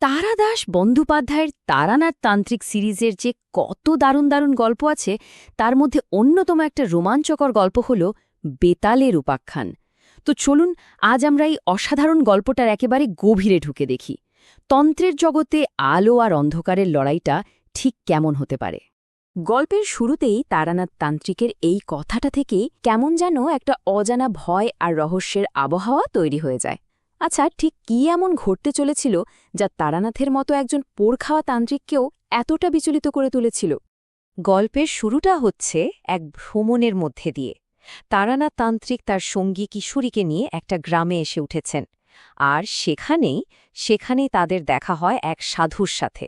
তারাদাস বন্দ্যোপাধ্যায়ের তারানাথ তান্ত্রিক সিরিজের যে কত দারুণ দারুণ গল্প আছে তার মধ্যে অন্যতম একটা রোমাঞ্চকর গল্প হল বেতালের উপাখ্যান। তো চলুন আজ আমরা এই অসাধারণ গল্পটার একেবারে গভীরে ঢুকে দেখি তন্ত্রের জগতে আলো আর অন্ধকারের লড়াইটা ঠিক কেমন হতে পারে। গল্পের শুরুতেই তারানাথ তান্ত্রিকের এই কথাটা থেকেই কেমন যেন একটা অজানা ভয় আর রহস্যের আবহাওয়া তৈরি হয়ে যায়। আচ্ছা, ঠিক কী এমন ঘটতে চলেছিল যা তারানাথের মতো একজন পোড়খাওয়া তান্ত্রিককেও এতটা বিচলিত করে তুলেছিল? গল্পের শুরুটা হচ্ছে এক ভ্রমণের মধ্যে দিয়ে। তারানাথ তান্ত্রিক তার সঙ্গী কিশোরীকে নিয়ে একটা গ্রামে এসে উঠেছেন, আর সেখানেই তাদের দেখা হয় এক সাধুর সাথে,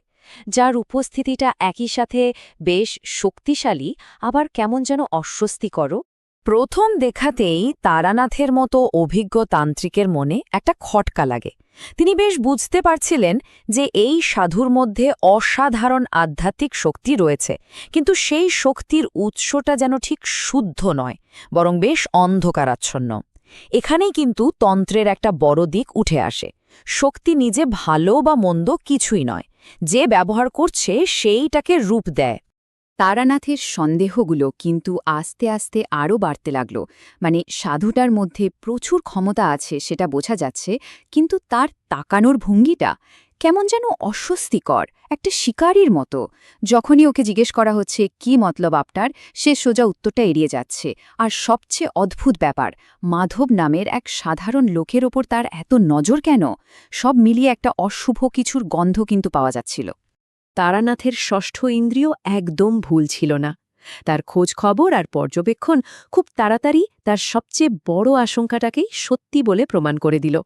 যার উপস্থিতিটা একই সাথে বেশ শক্তিশালী আবার কেমন যেন অস্বস্তিকরও। প্রথম দেখাতেই তারানাথের মতো অভিজ্ঞ তান্ত্রিকের মনে একটা খটকা লাগে। তিনি বেশ বুঝতে পারছিলেন যে এই সাধুর মধ্যে অসাধারণ আধ্যাত্মিক শক্তি রয়েছে, কিন্তু সেই শক্তির উৎসটা যেন ঠিক শুদ্ধ নয়, বরং বেশ অন্ধকারাচ্ছন্ন। এখানেই কিন্তু তন্ত্রের একটা বড় দিক উঠে আসে। শক্তি নিজে ভালো বা মন্দ কিছুই নয়, যে ব্যবহার করছে সেইটাকে রূপ দেয়। তারানাথের সন্দেহগুলো কিন্তু আস্তে আস্তে আরও বাড়তে লাগল। মানে সাধুটার মধ্যে প্রচুর ক্ষমতা আছে সেটা বোঝা যাচ্ছে, কিন্তু তার তাকানোর ভঙ্গিটা কেমন যেন অস্বস্তিকর, একটা শিকারীর মতো। যখনই ওকে জিজ্ঞেস করা হচ্ছে কি মতলব আপনার, সে সোজা উত্তরটা এড়িয়ে যাচ্ছে। আর সবচেয়ে অদ্ভুত ব্যাপার, মাধব নামের এক সাধারণ লোকের ওপর তার এত নজর কেন? সব মিলিয়ে একটা অশুভ কিছুর গন্ধ কিন্তু পাওয়া যাচ্ছিল। তারানাথের ষষ্ঠ ইন্দ্রিয় একদম ভুল ছিল না। তার খোঁজ খবর আর পর্যবেক্ষণ খুব তাড়াতাড়ি তার সবচেয়ে বড় আশঙ্কাটাকেই সত্যি বলে প্রমাণ করে দিল।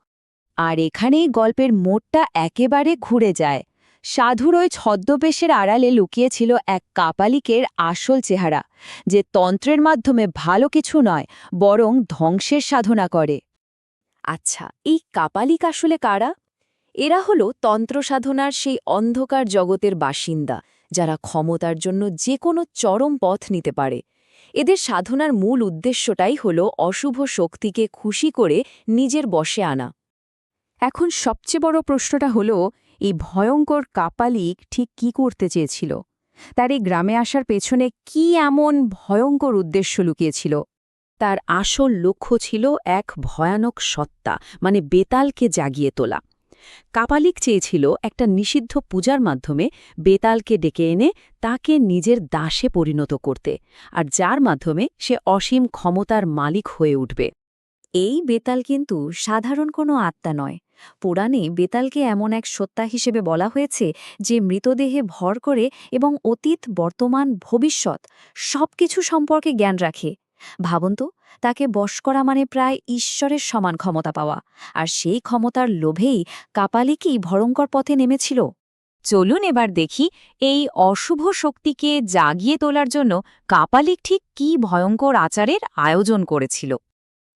আর এখানেই গল্পের মোড়টা একেবারে ঘুরে যায়। সাধুর ওই ছদ্মবেশের আড়ালে লুকিয়েছিল এক কাপালিকের আসল চেহারা, যে তন্ত্রের মাধ্যমে ভালো কিছু নয়, বরং ধ্বংসের সাধনা করে। আচ্ছা, এই কাপালিক আসলে কারা? এরা হল তন্ত্রসাধনার সেই অন্ধকার জগতের বাসিন্দা, যারা ক্ষমতার জন্য যে কোনো চরম পথ নিতে পারে। এদের সাধনার মূল উদ্দেশ্যটাই হল অশুভ শক্তিকে খুশি করে নিজের বশে আনা। এখন সবচেয়ে বড় প্রশ্নটা হল, এই ভয়ঙ্কর কাপালিক ঠিক কি করতে চেয়েছিল? তার এই গ্রামে আসার পেছনে কি এমন ভয়ঙ্কর উদ্দেশ্য লুকিয়েছিল? তার আসল লক্ষ্য ছিল এক ভয়ানক সত্তা, মানে বেতালকে জাগিয়ে তোলা। কাপালিক চেয়েছিল একটা নিষিদ্ধ পূজার মাধ্যমে বেতালকে ডেকে এনে তাকে নিজের দাসে পরিণত করতে, আর যার মাধ্যমে সে অসীম ক্ষমতার মালিক হয়ে উঠবে। এই বেতাল কিন্তু সাধারণ কোনো আত্মা নয়। পুরাণে বেতালকে এমন এক সত্তা হিসেবে বলা হয়েছে যে মৃতদেহে ভর করে এবং অতীত, বর্তমান, ভবিষ্যৎ সবকিছু সম্পর্কে জ্ঞান রাখে। ভাবুন তো, তাকে বশ করা মানে প্রায় ঈশ্বরের সমান ক্ষমতা পাওয়া, আর সেই ক্ষমতার লোভেই কাপালিকই ভয়ঙ্কর পথে নেমেছিল। চলুন এবার দেখি এই অশুভ শক্তিকে জাগিয়ে তোলার জন্য কাপালিক ঠিক কী ভয়ঙ্কর আচারের আয়োজন করেছিল।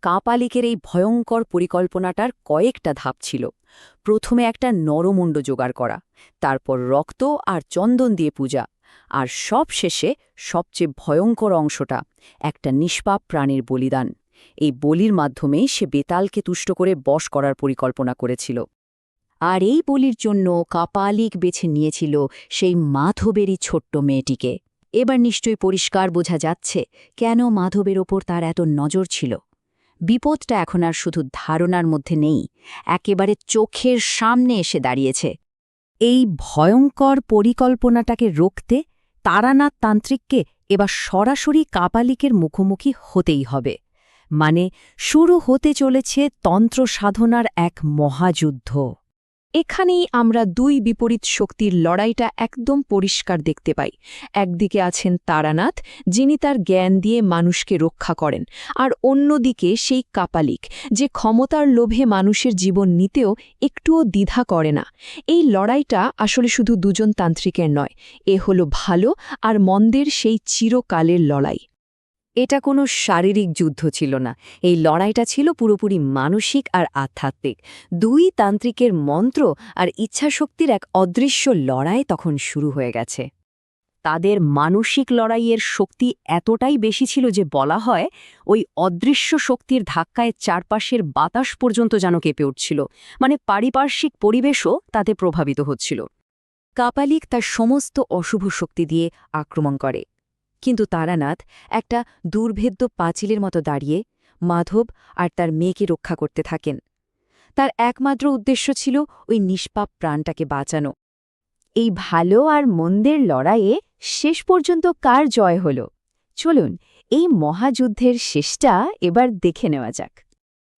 কাপালিকের এই ভয়ঙ্কর পরিকল্পনাটার কয়েকটা ধাপ ছিল। প্রথমে একটা নরমুণ্ড জোগাড় করা, তারপর রক্ত আর চন্দন দিয়ে পূজা, আর সবশেষে সবচেয়ে ভয়ঙ্কর অংশটা, একটা নিষ্পাপ প্রাণীর বলিদান। এই বলির মাধ্যমেই সে বেতালকে তুষ্ট করে বশ করার পরিকল্পনা করেছিল। আর এই বলির জন্য কাপালিক বেছে নিয়েছিল সেই মাধবেরই ছোট্ট মেয়েটিকে। এবার নিশ্চয়ই পরিষ্কার বোঝা যাচ্ছে কেন মাধবের ওপর তার এত নজর ছিল। বিপদটা এখন আর শুধু ধারণার মধ্যে নেই, একেবারে চোখের সামনে এসে দাঁড়িয়েছে। এই ভয়ঙ্কর পরিকল্পনাটাকে রুখতে তারানাথ তান্ত্রিককে এবার সরাসরি কাপালিকের মুখোমুখি হতেই হবে। মানে শুরু হতে চলেছে তন্ত্র সাধনার এক মহাযুদ্ধ। এখানেই আমরা দুই বিপরীত শক্তির লড়াইটা একদম পরিষ্কার দেখতে পাই। একদিকে আছেন তারানাথ, যিনি তার জ্ঞান দিয়ে মানুষকে রক্ষা করেন, আর অন্যদিকে সেই কাপালিক, যে ক্ষমতার লোভে মানুষের জীবন নিতেও একটুও দ্বিধা করে না। এই লড়াইটা আসলে শুধু দুজন তান্ত্রিকের নয়, এ হলো ভালো আর মন্দের সেই চিরকালের লড়াই। এটা কোনো শারীরিক যুদ্ধ ছিল না, এই লড়াইটা ছিল পুরোপুরি মানসিক আর আধ্যাত্মিক। দুই তান্ত্রিকের মন্ত্র আর ইচ্ছাশক্তির এক অদৃশ্য লড়াই তখন শুরু হয়ে গেছে। তাদের মানসিক লড়াইয়ের শক্তি এতটাই বেশি ছিল যে বলা হয় ওই অদৃশ্য শক্তির ধাক্কায় চারপাশের বাতাস পর্যন্ত যেন কেঁপে উঠছিল, মানে পারিপার্শ্বিক পরিবেশও তাতে প্রভাবিত হচ্ছিল। কাপালিক তার সমস্ত অশুভ শক্তি দিয়ে আক্রমণ করে, কিন্তু তারানাথ একটা দুর্ভেদ্য পাঁচিলের মতো দাঁড়িয়ে মাধব আর তার মেয়েকে রক্ষা করতে থাকেন। তার একমাত্র উদ্দেশ্য ছিল ওই নিষ্পাপ প্রাণটাকে বাঁচানো। এই ভালো আর মন্দের লড়াইয়ে শেষ পর্যন্ত কার জয় হল, চলুন এই মহাযুদ্ধের শেষটা এবার দেখে নেওয়া যাক।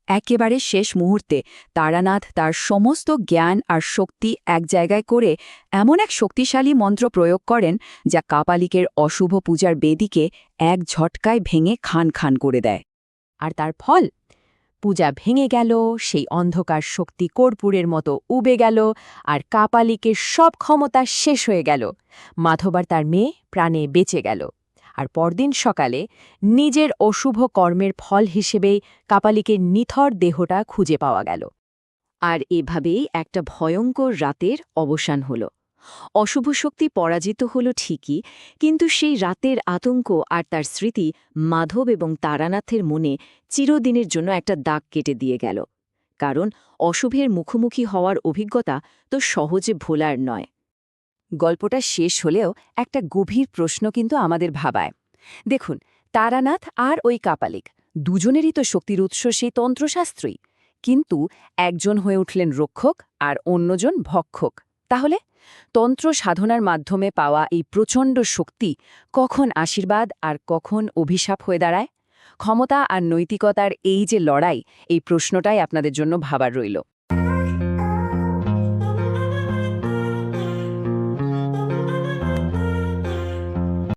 একেবারে শেষ মুহূর্তে তারানাথ তার সমস্ত জ্ঞান আর শক্তি এক জায়গায় করে এমন এক শক্তিশালী মন্ত্র প্রয়োগ করেন যা কাপালিকের অশুভ পূজার বেদিকে এক ঝটকায় ভেঙে খান খান করে দেয়। আর তার ফল, পূজা ভেঙে গেল, সেই অন্ধকার শক্তি কর্পূরের মতো উবে গেল, আর কাপালিকের সব ক্ষমতা শেষ হয়ে গেল। মাধব আর তার মেয়ে প্রাণে বেঁচে গেল। আর পরদিন সকালে নিজের অশুভ কর্মের ফল হিসেবেই কাপালিকের নিথর দেহটা খুঁজে পাওয়া গেল। আর এভাবেই একটা ভয়ঙ্কর রাতের অবসান হল। অশুভ শক্তি পরাজিত হল ঠিকই, কিন্তু সেই রাতের আতঙ্ক আর তার স্মৃতি মাধব এবং তারানাথের মনে চিরদিনের জন্য একটা দাগ কেটে দিয়ে গেল। কারণ অশুভের মুখোমুখি হওয়ার অভিজ্ঞতা তো সহজে ভোলার নয়। গল্পটা শেষ হলেও একটা গভীর প্রশ্ন কিন্তু আমাদের ভাবায়। দেখুন, তারানাথ আর ওই কাপালিক দুজনেরই তো শক্তির উৎস সেই তন্ত্রশাস্ত্রই, কিন্তু একজন হয়ে উঠলেন রক্ষক আর অন্যজন ভক্ষক। তাহলে তন্ত্র সাধনার মাধ্যমে পাওয়া এই প্রচণ্ড শক্তি কখন আশীর্বাদ আর কখন অভিশাপ হয়ে দাঁড়ায়? ক্ষমতা আর নৈতিকতার এই যে লড়াই, এই প্রশ্নটাই আপনাদের জন্য ভাবার রইল।